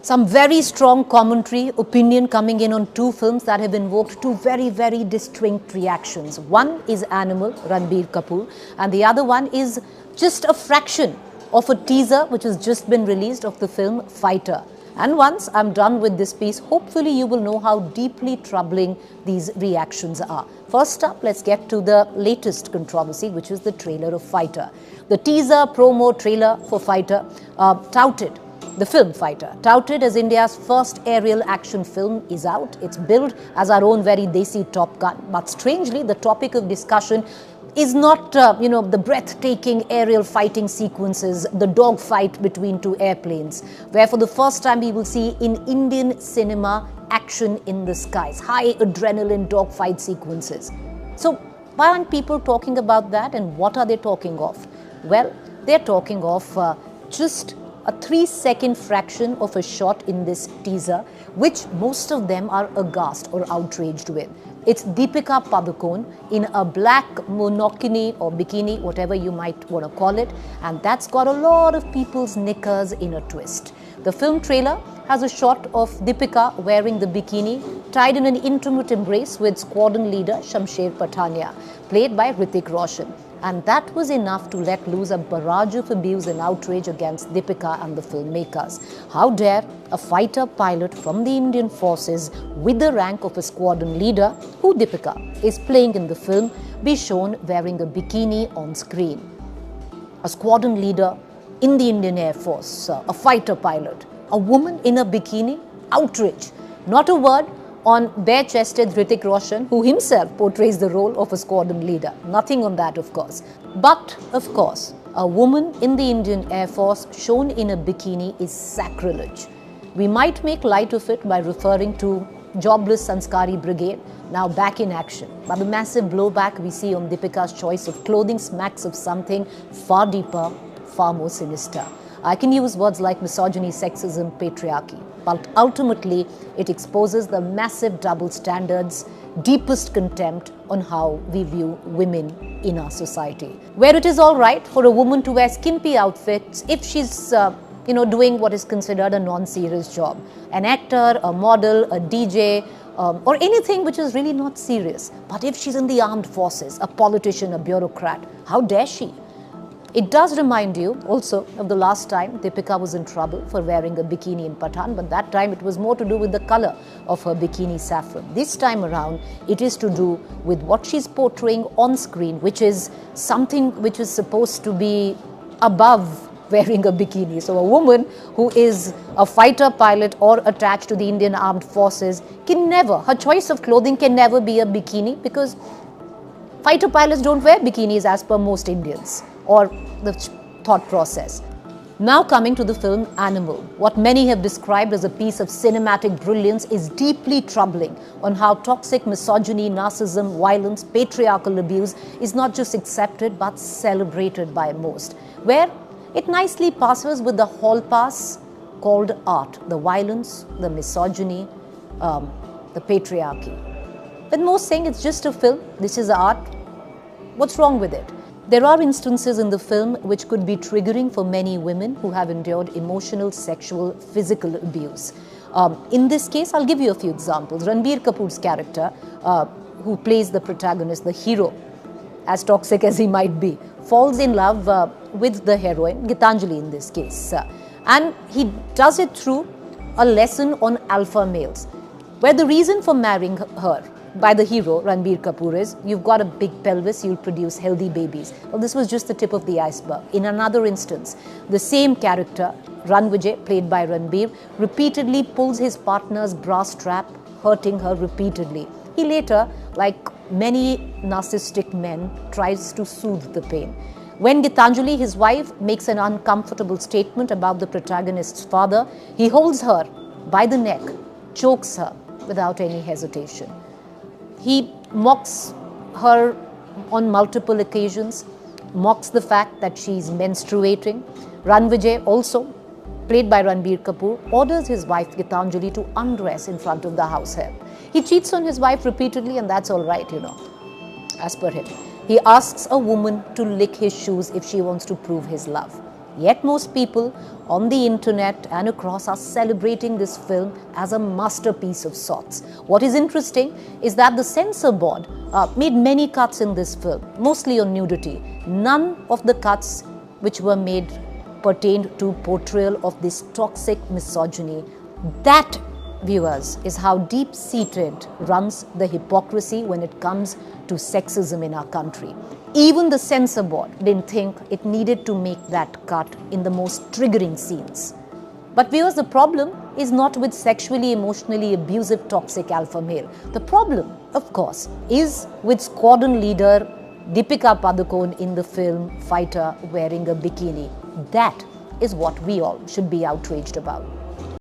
Some very strong commentary, opinion coming in on two films that have invoked two very, very distinct reactions. One is Animal, Ranbir Kapoor, and the other one is just a fraction of a teaser which has just been released of the film Fighter. And once I'm done with this piece, hopefully you will know how deeply troubling these reactions are. First up, let's get to the latest controversy, which is the trailer of Fighter. The teaser, promo, trailer for Fighter touted. The film Fighter, touted as India's first aerial action film, is out. It's billed as our own very desi Top Gun. But strangely, the topic of discussion is not, the breathtaking aerial fighting sequences, the dogfight between two airplanes, where for the first time we will see in Indian cinema action in the skies, high adrenaline dogfight sequences. So why aren't people talking about that, and what are they talking of? Well, they're talking of just a 3-second fraction of a shot in this teaser, which most of them are aghast or outraged with. It's Deepika Padukone in a black monokini or bikini, whatever you might want to call it, and that's got a lot of people's knickers in a twist. The film trailer has a shot of Deepika wearing the bikini, tied in an intimate embrace with squadron leader Shamsher Patania, played by Hrithik Roshan. And that was enough to let loose a barrage of abuse and outrage against Deepika and the filmmakers. How dare a fighter pilot from the Indian forces with the rank of a squadron leader, who Deepika is playing in the film, be shown wearing a bikini on screen? A squadron leader in the Indian Air Force, a fighter pilot, a woman in a bikini, outrage. Not a word on bare-chested Hrithik Roshan, who himself portrays the role of a squadron leader. Nothing on that, of course. But, of course, a woman in the Indian Air Force shown in a bikini is sacrilege. We might make light of it by referring to jobless Sanskari Brigade, now back in action. But the massive blowback we see on Deepika's choice of clothing smacks of something far deeper, far more sinister. I can use words like misogyny, sexism, patriarchy, but ultimately it exposes the massive double standards, deepest contempt on how we view women in our society. Where it is all right for a woman to wear skimpy outfits if she's doing what is considered a non-serious job. An actor, a model, a DJ, or anything which is really not serious. But if she's in the armed forces, a politician, a bureaucrat, how dare she? It does remind you also of the last time Deepika was in trouble for wearing a bikini in Pathaan, but that time it was more to do with the color of her bikini saffron. This time around, it is to do with what she's portraying on screen, which is something which is supposed to be above wearing a bikini. So a woman who is a fighter pilot or attached to the Indian Armed Forces can never, her choice of clothing can never be a bikini, because fighter pilots don't wear bikinis as per most Indians, or the thought process. Now coming to the film Animal, what many have described as a piece of cinematic brilliance is deeply troubling on how toxic misogyny, narcissism, violence, patriarchal abuse is not just accepted but celebrated by most, where it nicely passes with the hall pass called art, the violence, the misogyny, the patriarchy. With most saying it's just a film, this is art, what's wrong with it? There are instances in the film which could be triggering for many women who have endured emotional, sexual, physical abuse. In this case, I'll give you a few examples. Ranbir Kapoor's character, who plays the protagonist, the hero, as toxic as he might be, falls in love with the heroine, Gitanjali in this case. And he does it through a lesson on alpha males, where the reason for marrying her by the hero, Ranbir Kapoor, is you've got a big pelvis, you'll produce healthy babies. Well, this was just the tip of the iceberg. In another instance, the same character, Ranvijay, played by Ranbir, repeatedly pulls his partner's bra strap, hurting her repeatedly. He later, like many narcissistic men, tries to soothe the pain. When Gitanjali, his wife, makes an uncomfortable statement about the protagonist's father, he holds her by the neck, chokes her without any hesitation. He mocks her on multiple occasions, mocks the fact that she's menstruating. Ranvijay, also played by Ranbir Kapoor, orders his wife Gitanjali to undress in front of the house help. He cheats on his wife repeatedly, and that's all right, as per him. He asks a woman to lick his shoes if she wants to prove his love. Yet most people on the internet and across are celebrating this film as a masterpiece of sorts. What is interesting is that the censor board made many cuts in this film, mostly on nudity. None of the cuts which were made pertained to portrayal of this toxic misogyny. That, viewers, is how deep-seated runs the hypocrisy when it comes to sexism in our country. Even the censor board didn't think it needed to make that cut in the most triggering scenes. But viewers, the problem is not with sexually, emotionally abusive, toxic alpha male. The problem, of course, is with squadron leader Deepika Padukone in the film Fighter wearing a bikini. That is what we all should be outraged about.